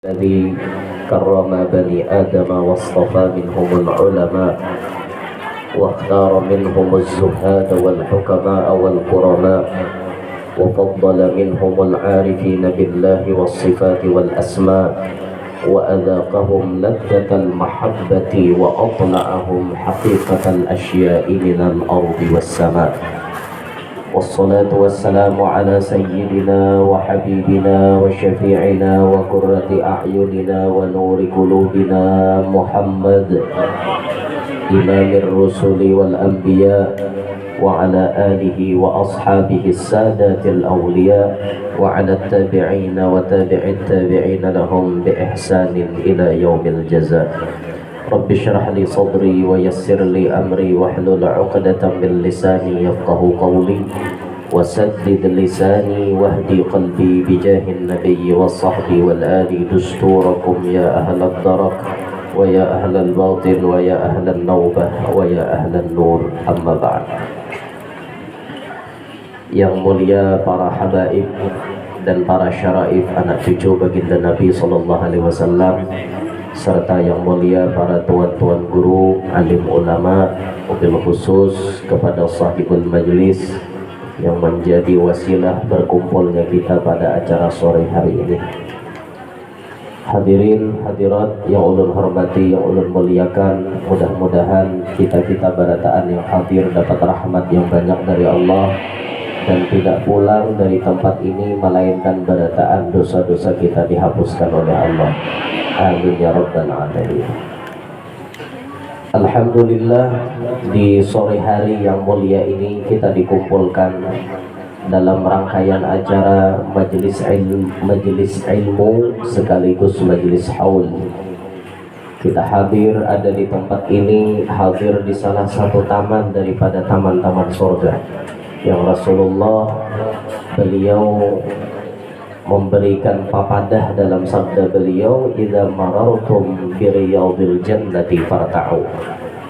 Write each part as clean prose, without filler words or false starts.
الذي كرم بني آدم واصطفى منهم العلماء واختار منهم الزهاد والحكماء والكرماء وفضل منهم العارفين بالله والصفات والأسماء وأذاقهم لذة المحبة وأطلعهم حقيقة الأشياء من الأرض والسماء. والصلاة والسلام على سيدنا وحبيبنا وشفيعنا وقرة أعيننا ونور قلوبنا محمد إمام الرسل والأنبياء وعلى آله وأصحابه السادات الأولياء وعلى التابعين وتابع التابعين لهم بإحسان إلى يوم الجزاء. رب اشرح لي صدري ويسر لي أمري واحلل عقدة من لساني يفقه قولي وسدد لساني واهدي قلبي بجاه النبي والصحب والآل دستوركم يا أهل الدرك ويا أهل الباطن ويا أهل النوبة ويا أهل النور. أما بعد. Yang mulia para habaib dan para syaraif anak cucu baginda Nabi sallallahu alaihi wasallam, serta yang mulia para tuan-tuan guru, alim ulama, wabil khusus kepada sahibul majlis yang menjadi wasilah berkumpulnya kita pada acara sore hari ini. Hadirin hadirat yang ulun hormati, yang ulun muliakan, mudah-mudahan kita-kita barataan yang hadir dapat rahmat yang banyak dari Allah dan tidak pulang dari tempat ini melainkan barataan dosa-dosa kita dihapuskan oleh Allah. Amin ya rabbal alamin. Alhamdulillah, di sore hari yang mulia ini kita dikumpulkan dalam rangkaian acara majelis ilmu sekaligus majelis haul. Kita hadir ada di tempat ini, hadir di salah satu taman daripada taman-taman surga yang Rasulullah beliau memberikan papadah dalam sabda beliau, idza marartum biriyadil jannati farta'u.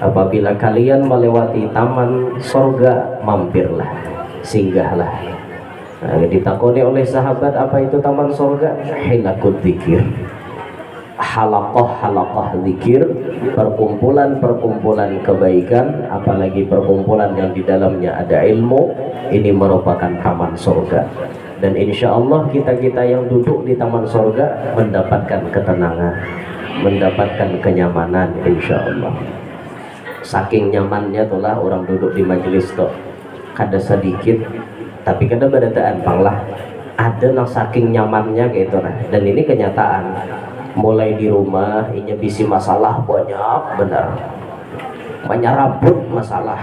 Apabila kalian melewati taman surga, mampirlah, singgahlah. Nah, ditakoni oleh sahabat, apa itu taman surga? Hilakut dzikir, halaqah zikir, perkumpulan kebaikan, apalagi perkumpulan yang di dalamnya ada ilmu. Ini merupakan taman surga. Dan insya Allah kita-kita yang duduk di taman surga mendapatkan ketenangan, mendapatkan kenyamanan insya Allah. Saking nyamannya itulah orang duduk di majelis tuh kada sedikit, tapi kada berataan panglah ada nang saking nyamannya gitu nah. Dan ini kenyataan. Mulai di rumah ini bisi masalah banyak benar, menyerabut masalah,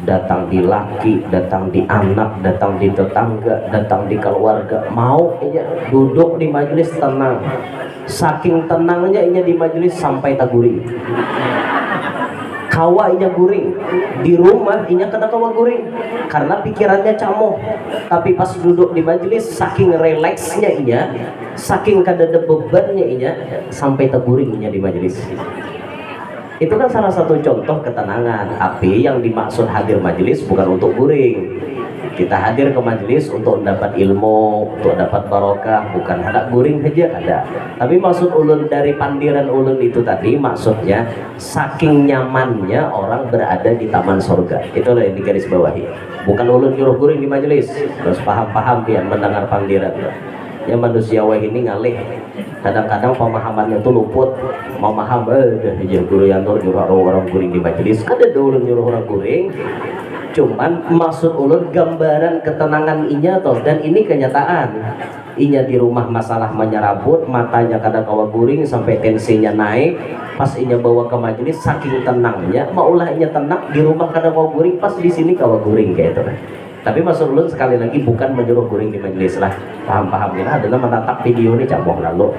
datang di laki, datang di anak, datang di tetangga, datang di keluarga. Mau inya duduk di majelis tenang, saking tenangnya inya di majelis sampai taguring. Kawa inya guring di rumah, inya kena kawa guring karena pikirannya camoh. Tapi pas duduk di majelis, saking relaksnya inya, saking kada ada bebannya inya, sampai taguring inya di majelis. Itu kan salah satu contoh ketenangan. Tapi yang dimaksud hadir majelis bukan untuk guring. Kita hadir ke majelis untuk mendapat ilmu, untuk dapat barokah, bukan hendak guring saja ada. Tapi maksud ulun dari pandiran ulun itu tadi, maksudnya saking nyamannya orang berada di taman surga. Itulah yang digaris bawahi. Bukan ulun nyuruh guring di majelis. Terus paham-paham pian mendengar pandiran. Ya manusia wah ini ngalih. Kadang-kadang pemahamannya itu luput. Memaham guru yang nyuruh orang guring di majelis. Kada ada ulun nyuruh orang guring. Cuman maksud ulun gambaran ketenangan inya toh, dan ini kenyataan. Inya di rumah masalah menyerabut, matanya kadang kawa guring sampai tensinya naik. Pas inya bawa ke majelis saking tenangnya, maulah inya tenang di rumah kadang kawa guring, pas di sini kawa guring kayak itu. Tapi maksud ulun sekali lagi bukan menyuruh guring di majelis lah. Paham-paham ya, adalah menatap video ini camoh lalu.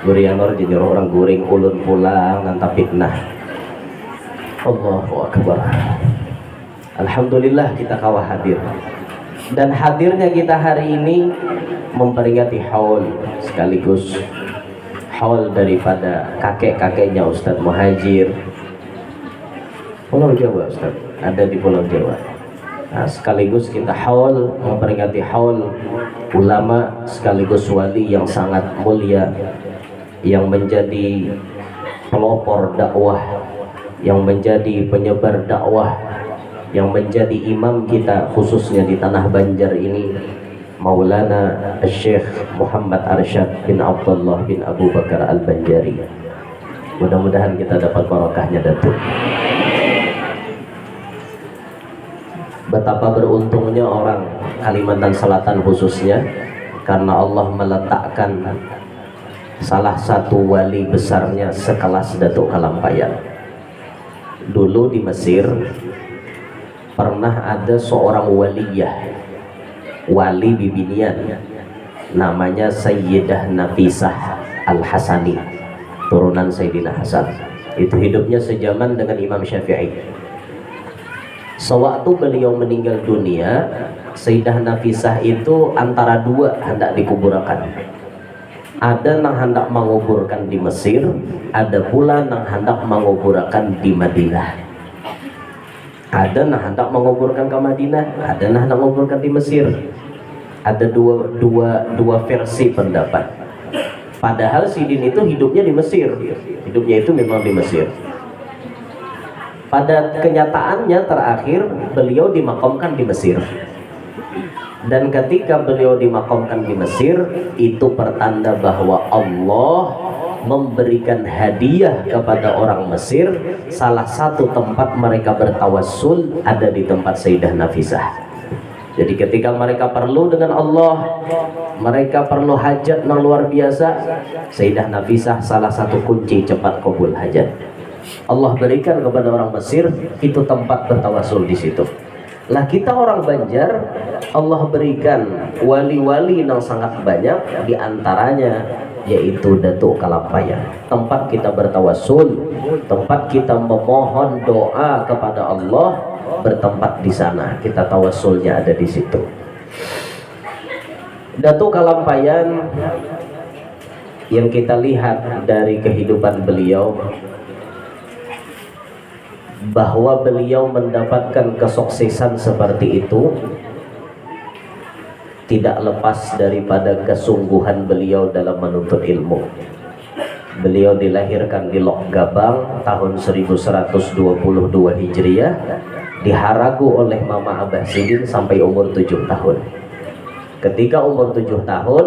Guru yang nur nyuruh orang guring, ulun pulang nantap fitnah. Allahu akbar. Alhamdulillah kita kawah hadir. Dan hadirnya kita hari ini memperingati haul, sekaligus haul daripada kakek-kakeknya Ustadz Muhajir. Pulau Jawa Ustadz, ada di Pulau Jawa. Nah, sekaligus kita haul memperingati haul ulama sekaligus wali yang sangat mulia yang menjadi pelopor dakwah, yang menjadi penyebar dakwah, yang menjadi imam kita khususnya di tanah Banjar ini, Maulana Syekh Muhammad Arsyad bin Abdullah bin Abu Bakar Al-Banjari. Mudah-mudahan kita dapat barakahnya Datuk. Betapa beruntungnya orang Kalimantan Selatan khususnya, karena Allah meletakkan salah satu wali besarnya sekelas Datuk Kalampayan. Dulu di Mesir pernah ada seorang waliyah, wali bibinian, namanya Sayyidah Nafisah Al-Hasani, turunan Sayyidina Hasan. Itu hidupnya sejaman dengan Imam Syafi'i. Sewaktu beliau meninggal dunia, Sayyidah Nafisah itu antara dua hendak dikuburkan. Ada yang hendak menguburkan di Mesir, ada pula yang hendak menguburkan di Madinah. Ada yang hendak menguburkan ke Madinah, ada yang hendak menguburkan di Mesir. Ada dua versi pendapat. Padahal Sidin itu hidupnya di Mesir, hidupnya itu memang di Mesir. Pada kenyataannya terakhir beliau dimakamkan di Mesir. Dan ketika beliau dimakamkan di Mesir, itu pertanda bahwa Allah memberikan hadiah kepada orang Mesir. Salah satu tempat mereka bertawassul ada di tempat Sayyidah Nafisah. Jadi ketika mereka perlu dengan Allah, mereka perlu hajat yang luar biasa, Sayyidah Nafisah salah satu kunci cepat kabul hajat. Allah berikan kepada orang Mesir itu tempat bertawasul di situ. Lah kita orang Banjar, Allah berikan wali-wali yang sangat banyak, di antaranya yaitu Datuk Kalampayan. Tempat kita bertawasul, tempat kita memohon doa kepada Allah, bertempat di sana. Kita tawasulnya ada di situ. Datuk Kalampayan yang kita lihat dari kehidupan beliau, bahwa beliau mendapatkan kesuksesan seperti itu tidak lepas daripada kesungguhan beliau dalam menuntut ilmu. Beliau dilahirkan di Lok Gabang tahun 1122 Hijriah, diharagu oleh Mama Abah Sidin sampai umur 7 tahun. Ketika umur 7 tahun,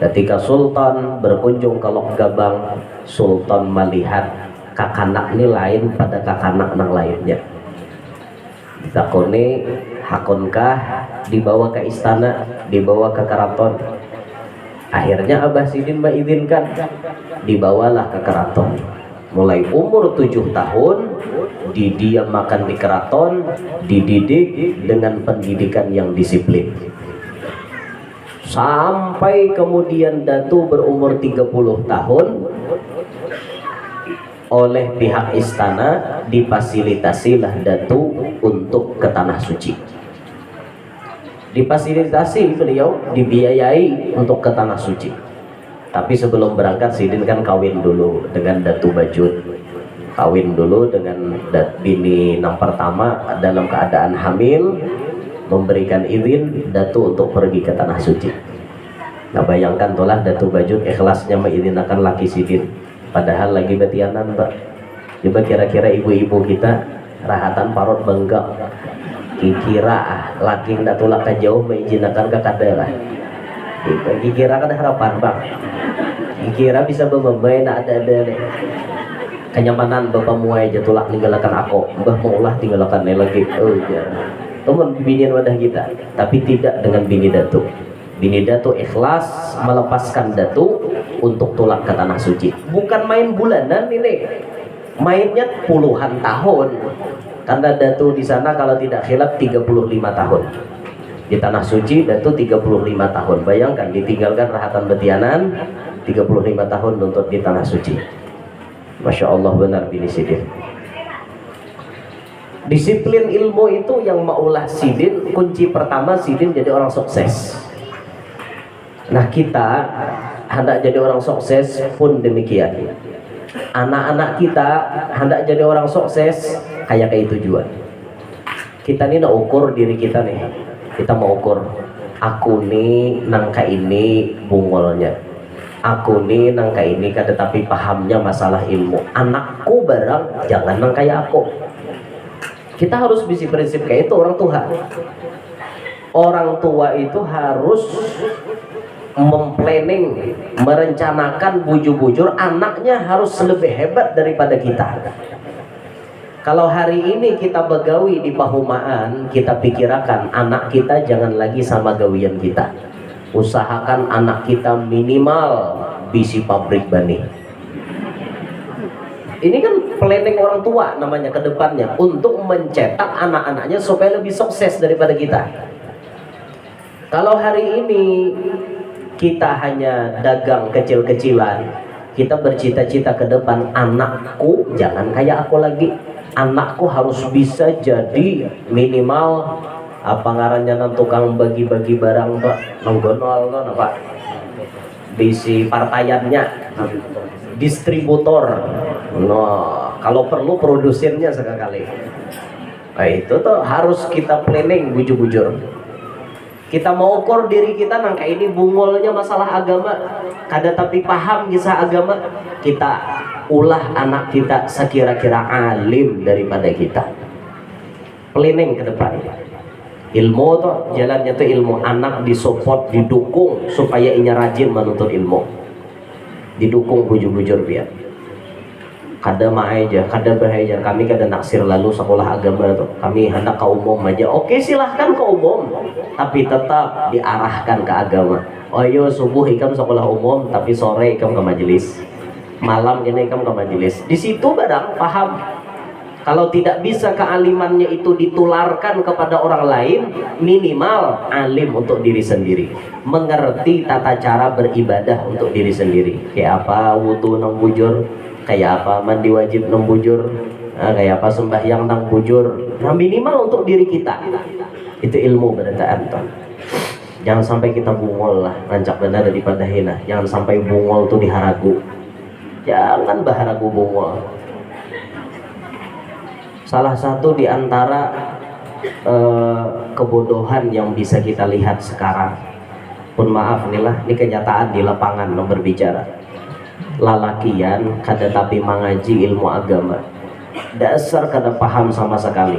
ketika Sultan berkunjung ke Lok Gabang, Sultan melihat kakanak ini lain pada kakanak yang lainnya. Ditakoni hakonkah, dibawa ke istana, dibawa ke keraton. Akhirnya Abah Sidin mengizinkan, dibawalah ke keraton. Mulai umur 7 tahun didiamkan di keraton, dididik dengan pendidikan yang disiplin. Sampai kemudian Datu berumur 30 tahun, oleh pihak istana difasilitasilah Datu untuk ke Tanah Suci. Difasilitasi beliau, dibiayai untuk ke Tanah Suci. Tapi sebelum berangkat Sidin kan kawin dulu dengan Datu Bajut. Kawin dulu dengan bini yang pertama dalam keadaan hamil, memberikan izin Datu untuk pergi ke Tanah Suci. Nah bayangkan tulah Datu Bajut ikhlasnya mengizinkan laki Sidin, padahal lagi betianan Pak. Coba kira-kira ibu-ibu kita rahatan parot benggak, kira laki hendak tulak ke jauh mengizinkan ke kadalah. Kira kan harapan Bang, kira bisa bermain ada kenyamanan bapak muai aja tulak tinggalkan aku, mbah maulah tinggalkan lagi. Oh ya, teman binian wadah kita, tapi tidak dengan bini Datu. Bini Datu ikhlas melepaskan Datu untuk tulak ke Tanah Suci. Bukan main bulanan ini, mainnya puluhan tahun. Karena Datu di sana kalau tidak khilaf 35 tahun. Di Tanah Suci Datu 35 tahun. Bayangkan ditinggalkan rahatan betianan 35 tahun untuk di Tanah Suci. Masya Allah benar bini Sidin. Disiplin ilmu itu yang maulah Sidin, kunci pertama Sidin jadi orang sukses. Nah kita hendak jadi orang sukses pun demikian. Anak-anak kita hendak jadi orang sukses kayak itu juga. Kita nih nak ukur diri kita nih, kita mau ukur aku nih nangka ini bungolnya, aku nih nangka ini kada tapi pahamnya masalah ilmu, anakku barang jangan nang kayak aku. Kita harus bisi prinsip kayak itu. Orang tua itu harus memplanning, merencanakan bujur-bujur anaknya harus lebih hebat daripada kita. Kalau hari ini kita begawi di pahumaan, kita pikirkan anak kita jangan lagi sama gawian kita. Usahakan anak kita minimal bisi pabrik bani. Ini kan planning orang tua namanya ke depannya untuk mencetak anak-anaknya supaya lebih sukses daripada kita. Kalau hari ini kita hanya dagang kecil-kecilan, kita bercita-cita ke depan anakku jangan kayak aku lagi, anakku harus bisa jadi minimal apa ngarannya nang tukang bagi-bagi barang pak, nonggonol kan pak, bisi partaiannya, distributor, no kalau perlu produsennya sekali. Nah, itu tuh harus kita planning bujur-bujur. Kita mau ukur diri kita nangka ini bungolnya masalah agama, kada tapi paham kisah agama, kita ulah anak kita sekira-kira alim daripada kita. Planning ke depan. Ilmu tuh jalannya tuh ilmu, anak disupport, didukung supaya inya rajin menuntut ilmu. Didukung bujur-bujur biar. Kada aja, kada bahaya. Kami kada naksir lalu sekolah agama tuh. Kami hendak ke umum aja. Oke, silahkan ke umum, tapi tetap diarahkan ke agama. Oh yo subuh ikam sekolah umum, tapi sore ikam ke majelis. Malam ini ikam ke majelis. Di situ barang paham. Kalau tidak bisa kealimannya itu ditularkan kepada orang lain, minimal alim untuk diri sendiri, mengerti tata cara beribadah untuk diri sendiri. Kayak apa wudu nang bujur, kayak apa mandi wajib nang bujur, kayak apa sembahyang nang bujur. Nah, minimal untuk diri kita. Itu ilmu berdasarkan tuh. Jangan sampai kita bungol lah, rancak benar daripada hina. Jangan sampai bungol tuh diharagu. Jangan baharagu bungol. Salah satu di antara kebodohan yang bisa kita lihat sekarang, pun maaf inilah, ini kenyataan di lapangan yang berbicara. Lalakian kada tapi mengaji ilmu agama, dasar kada paham sama sekali.